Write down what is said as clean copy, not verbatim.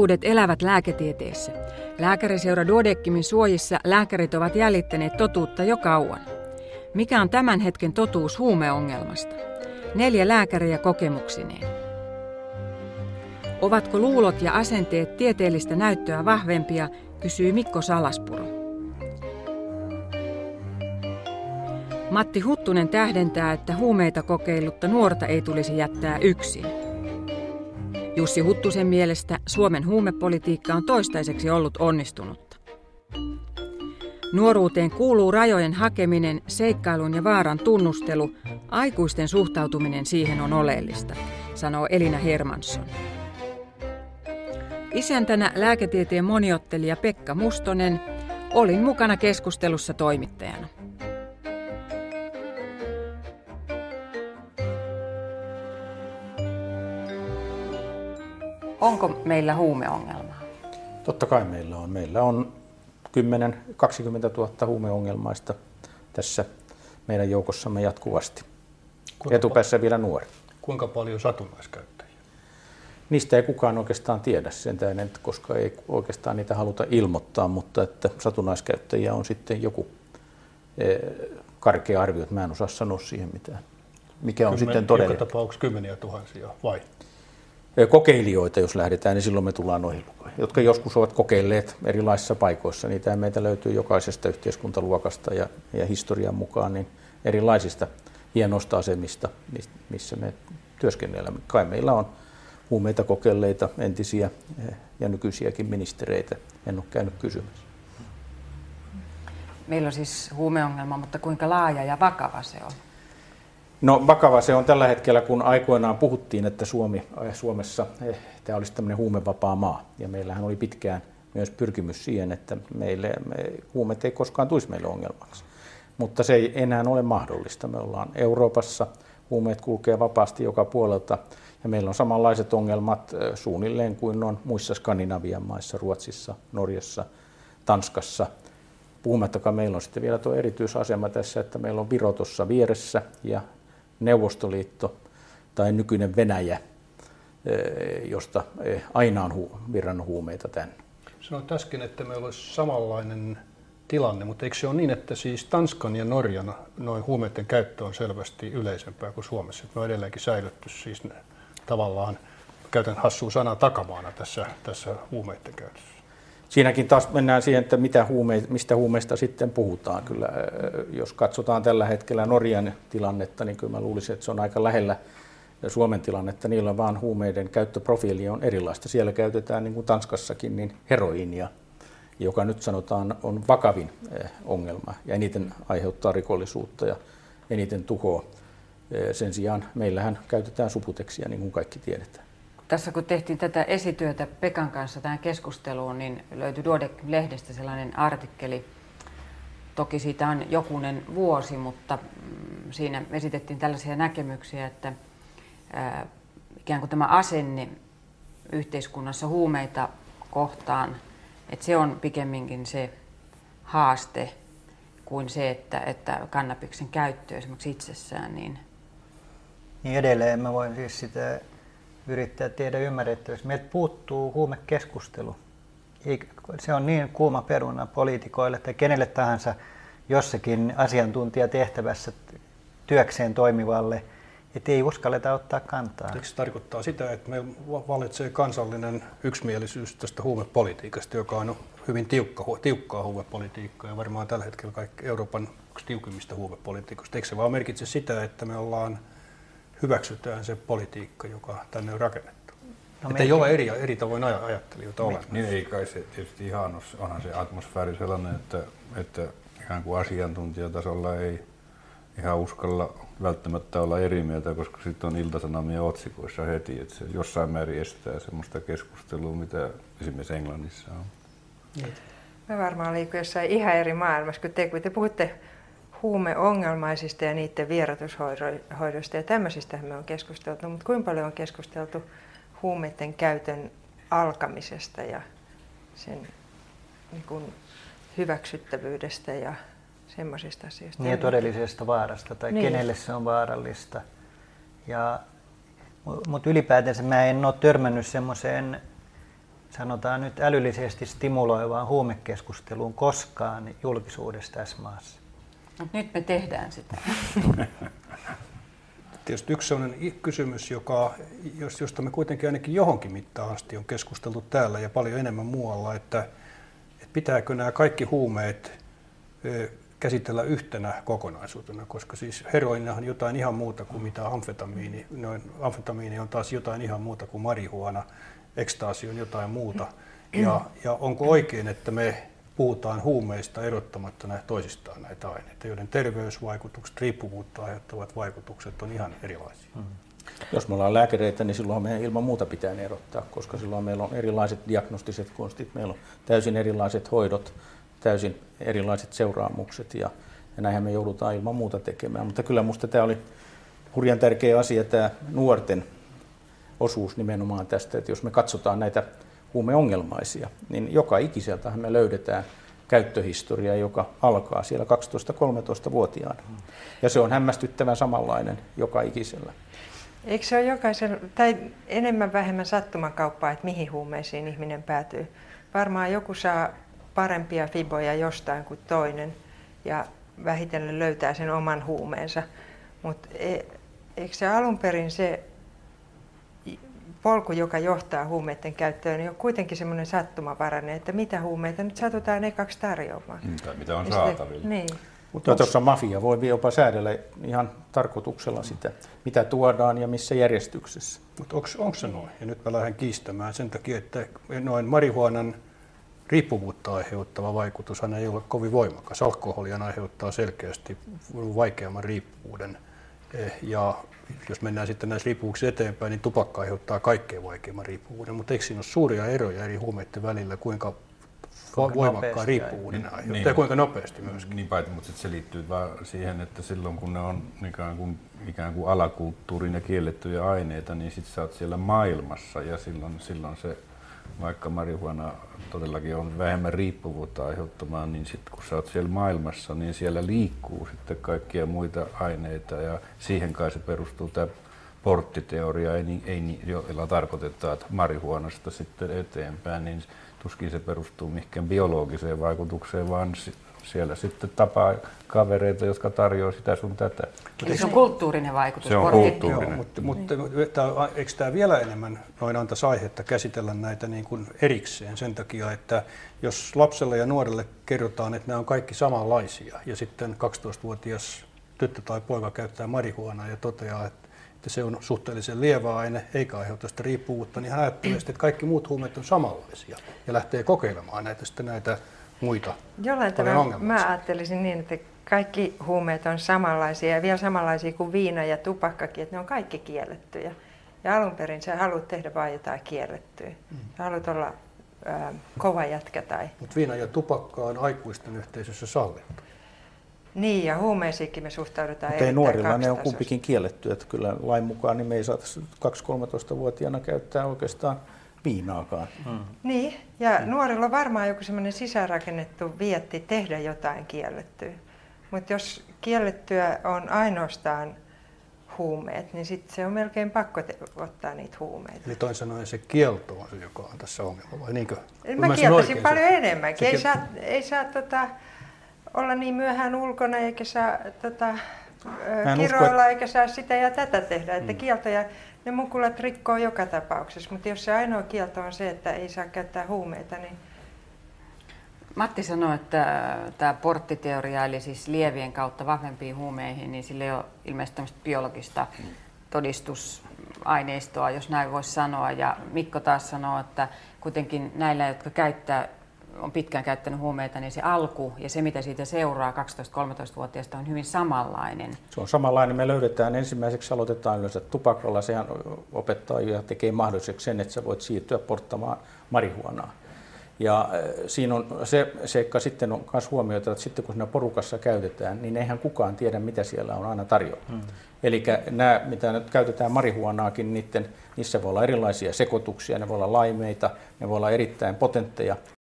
Totuudet elävät lääketieteessä. Lääkäriseura Duodeckimin suojissa lääkärit ovat jäljittäneet totuutta jo kauan. Mikä on tämän hetken totuus huumeongelmasta? 4 lääkäriä kokemuksineen. Ovatko luulot ja asenteet tieteellistä näyttöä vahvempia, kysyy Mikko Salaspuro. Matti Huttunen tähdentää, että huumeita kokeillutta nuorta ei tulisi jättää yksin. Jussi Huttusen mielestä Suomen huumepolitiikka on toistaiseksi ollut onnistunutta. Nuoruuteen kuuluu rajojen hakeminen, seikkailun ja vaaran tunnustelu, aikuisten suhtautuminen siihen on oleellista, sanoo Elina Hermansson. Isäntänä lääketieteen moniottelija Pekka Mustonen, olin mukana keskustelussa toimittajana. Onko meillä huumeongelmaa? Totta kai meillä on. Meillä on 10-20 000 huumeongelmaista tässä meidän joukossamme jatkuvasti. Etupäässä vielä nuori. Kuinka paljon satunnaiskäyttäjiä? Niistä ei kukaan oikeastaan tiedä sen tähden, koska ei oikeastaan niitä haluta ilmoittaa, mutta että satunnaiskäyttäjiä on sitten joku karkea arvio, että mä en osaa sanoa siihen mitään. Mikä on sitten todellinen? Joka tapauksessa 10 000 vai? Kokeilijoita, jos lähdetään, niin silloin me tullaan noihin lukuihin, jotka joskus ovat kokeilleet erilaisissa paikoissa. Niitä meitä löytyy jokaisesta yhteiskuntaluokasta ja historian mukaan niin erilaisista hienoista asemista, missä me työskennellään. Kai meillä on huumeita kokeilleita, entisiä ja nykyisiäkin ministereitä. En ole käynyt kysymässä. Meillä on siis huumeongelma, mutta kuinka laaja ja vakava se on? No vakava se on tällä hetkellä, kun aikoinaan puhuttiin, että Suomessa tämä olisi tämmöinen huumevapaa maa. Ja meillähän oli pitkään myös pyrkimys siihen, että huumeet ei koskaan tulisi meille ongelmaksi. Mutta se ei enää ole mahdollista. Me ollaan Euroopassa, huumeet kulkee vapaasti joka puolelta. Ja meillä on samanlaiset ongelmat suunnilleen kuin on muissa Skandinavian maissa, Ruotsissa, Norjassa, Tanskassa. Puhumattakaan meillä on sitten vielä tuo erityisasema tässä, että meillä on Viro tuossa vieressä ja Neuvostoliitto tai nykyinen Venäjä, josta aina on virrannut huumeita tänne. Sanoit äsken, että meillä olisi samanlainen tilanne, mutta eikö se ole niin, että siis Tanskan ja Norjan noin huumeiden käyttö on selvästi yleisempää kuin Suomessa? Me on edelleenkin säilytty siis tavallaan, käytän hassua sanaa, takamaana tässä huumeiden käytössä. Siinäkin taas mennään siihen, että mistä huumeista sitten puhutaan. Kyllä, jos katsotaan tällä hetkellä Norjan tilannetta, niin kyllä mä luulisin, että se on aika lähellä Suomen tilannetta. Niillä vaan huumeiden käyttöprofiili on erilaista. Siellä käytetään, niin kuin Tanskassakin, niin heroiinia, joka nyt sanotaan on vakavin ongelma ja eniten aiheuttaa rikollisuutta ja eniten tuhoa. Sen sijaan meillähän käytetään Subuteksia, niin kuin kaikki tiedetään. Tässä kun tehtiin tätä esityötä Pekan kanssa tähän keskusteluun, niin löytyi Duodeckim-lehdestä sellainen artikkeli. Toki siitä on jokunen vuosi, mutta siinä esitettiin tällaisia näkemyksiä, että ikään kuin tämä asenne yhteiskunnassa huumeita kohtaan, että se on pikemminkin se haaste kuin se, että kannabiksen käyttö esimerkiksi itsessään. Niin edelleen mä voin siis sitä yrittää tehdä ymmärrettäväksi. Meiltä puuttuu huumekeskustelu. Se on niin kuuma peruna poliitikoille tai kenelle tahansa jossakin asiantuntijatehtävässä työkseen toimivalle, että ei uskalleta ottaa kantaa. Eikö se tarkoittaa sitä, että meillä vallitsee kansallinen yksimielisyys tästä huumepolitiikasta, joka on hyvin tiukkaa huumepolitiikkaa ja varmaan tällä hetkellä kaikki Euroopan yksi tiukimmista huumepolitiikoista. Eikö se vaan merkitse sitä, että me hyväksytään se politiikka, joka tänne on rakennettu? No että ei ole eri tavoin ajattelijoita olemassa. Niin ei kai se tietysti ihan ole, onhan se atmosfääri sellainen, että ihan kuin asiantuntijatasolla ei ihan uskalla välttämättä olla eri mieltä, koska sitten on Ilta-Sanomien otsikoissa heti, että se jossain määrin estää semmoista keskustelua, mitä esimerkiksi Englannissa on. Mä varmaan liikun jossain ihan eri maailmassa, kun te puhutte huumeongelmaisista ja niiden vierotushoidoista ja tämmöisistä me on keskusteltu, mutta kuinka paljon on keskusteltu huumeiden käytön alkamisesta ja sen niin kuin hyväksyttävyydestä ja semmoisista asioista. Niin todellisesta vaarasta tai niin. Kenelle se on vaarallista. Mutta ylipäätänsä mä en ole törmännyt semmoiseen sanotaan nyt älyllisesti stimuloivaan huumekeskusteluun koskaan julkisuudessa tässä maassa? Nyt me tehdään sitä. Tietysti yksi sellainen kysymys, josta me kuitenkin ainakin johonkin mittaan asti on keskusteltu täällä ja paljon enemmän muualla, että pitääkö nämä kaikki huumeet käsitellä yhtenä kokonaisuutena, koska siis heroinahan jotain ihan muuta kuin mitä amfetamiini. Amfetamiini on taas jotain ihan muuta kuin marihuana, ekstaasi on jotain muuta. Ja onko oikein, että me puhutaan huumeista erottamatta toisistaan näitä aineita, joiden terveysvaikutukset, riippuvuutta aiheuttavat vaikutukset on ihan erilaisia. Jos me ollaan lääkäreitä, niin silloin meidän ilman muuta pitää ne erottaa, koska silloin meillä on erilaiset diagnostiset konstit, meillä on täysin erilaiset hoidot, täysin erilaiset seuraamukset ja näinhän me joudutaan ilman muuta tekemään. Mutta kyllä minusta tämä oli hurjan tärkeä asia, tämä nuorten osuus nimenomaan tästä, että jos me katsotaan näitä huumeongelmaisia, niin joka ikiseltähän me löydetään käyttöhistoria, joka alkaa siellä 12-13-vuotiaana. Ja se on hämmästyttävän samanlainen joka ikisellä. Eikö se ole jokaisen, tai enemmän vähemmän sattumakauppaa, että mihin huumeisiin ihminen päätyy? Varmaan joku saa parempia fiboja jostain kuin toinen ja vähitellen löytää sen oman huumeensa. Mutta eikö se alun perin se polku, joka johtaa huumeiden käyttöön, niin on kuitenkin semmoinen sattumavarainen, että mitä huumeita nyt satutaan ekaksi tarjoamaan. Tai mitä on saatavilla. Niin. Mutta tuossa mafia voi jopa säädellä ihan tarkoituksella sitä, mitä tuodaan ja missä järjestyksessä. Mutta onko se noin? Ja nyt mä lähden kiistämään sen takia, että noin marihuanan riippuvuutta aiheuttava vaikutushan ei ole kovin voimakas. Alkoholihan aiheuttaa selkeästi vaikeamman riippuvuuden. Ja jos mennään sitten näissä riippuvuuksissa eteenpäin, niin tupakka aiheuttaa kaikkein vaikeimman riippuvuuden. Mutta eikö siinä ole suuria eroja eri huumeiden välillä, kuinka voimakkaan riippuvuuden aiheuttaa ja kuinka nopeasti myöskin? Niin, mutta sitten se liittyy vaan siihen, että silloin kun ne on ikään kuin alakulttuurin ja kiellettyjä aineita, niin sitten sä oot siellä maailmassa ja silloin se, vaikka marihuana todellakin on vähemmän riippuvuutta aiheuttamaan, niin sitten kun sä oot siellä maailmassa, niin siellä liikkuu sitten kaikkia muita aineita ja siihen kai se perustuu tämä porttiteoria, jolla tarkoitetaan, että marihuanasta sitten eteenpäin, niin tuskin se perustuu mihinkään biologiseen vaikutukseen, vaan siellä sitten tapaa kavereita, jotka tarjoaa sitä sun tätä. Eli se on kulttuurinen vaikutus. Se on kulttuurinen. Mutta eikö tämä vielä enemmän noin antaisi aihetta käsitellä näitä niin kuin erikseen sen takia, että jos lapselle ja nuorelle kerrotaan, että nämä on kaikki samanlaisia ja sitten 12-vuotias tyttö tai poika käyttää marihuanaa ja toteaa, että se on suhteellisen lievä aine eikä aiheuta sitä riippuvuutta, niin hän ajattelee, että kaikki muut huumeet on samanlaisia ja lähtee kokeilemaan näitä muita. Jollain tavalla mä ajattelisin niin, että kaikki huumeet on samanlaisia ja vielä samanlaisia kuin viina ja tupakkakin, että ne on kaikki kiellettyjä. Ja alun perin sä haluat tehdä vain jotain kiellettyä. Sä haluat olla kova jätkä tai... Mutta viina ja tupakka on aikuisten yhteisössä sallittu. Niin, ja huumeisiinkin me suhtaudutaan erittäin nuorilla ne on kumpikin kielletty, että kyllä lain mukaan niin me ei saata 2-13-vuotiaana käyttää oikeastaan viinaakaan. Niin, ja nuorilla on varmaan joku semmoinen sisäänrakennettu vietti tehdä jotain kiellettyä. Mutta jos kiellettyä on ainoastaan huumeet, niin sitten se on melkein pakko ottaa niitä huumeita. Eli toisin sanoen se kielto on se, joka on tässä ongelma, vai niinkö? Mä kieltäisin paljon enemmänkin. Ei saa olla niin myöhään ulkona eikä saa kiroilla eikä saa sitä ja tätä tehdä. Että kieltoja, ne mukulat rikkoo joka tapauksessa, mutta jos se ainoa kielto on se, että ei saa käyttää huumeita, niin... Matti sanoi, että tämä porttiteoria, eli siis lievien kautta vahvempiin huumeihin, niin sillä ei ole ilmeisesti tämmöistä biologista todistusaineistoa, jos näin voisi sanoa. Ja Mikko taas sanoo, että kuitenkin näillä, jotka on pitkään käyttänyt huumeita, niin se alku ja se, mitä siitä seuraa 12-13-vuotiaasta, on hyvin samanlainen. Se on samanlainen. Me löydetään ensimmäiseksi, aloitetaan yleensä tupakalla. Sehän opettaa ja tekee mahdolliseksi sen, että sä voit siirtyä porttamaan marihuanaa. Ja siinä on se seikka sitten on myös huomioita, että sitten kun siinä porukassa käytetään, niin eihän kukaan tiedä, mitä siellä on aina tarjolla. Eli nämä, mitä nyt käytetään marihuanaakin, niissä voi olla erilaisia sekoituksia, ne voi olla laimeita, ne voi olla erittäin potentteja.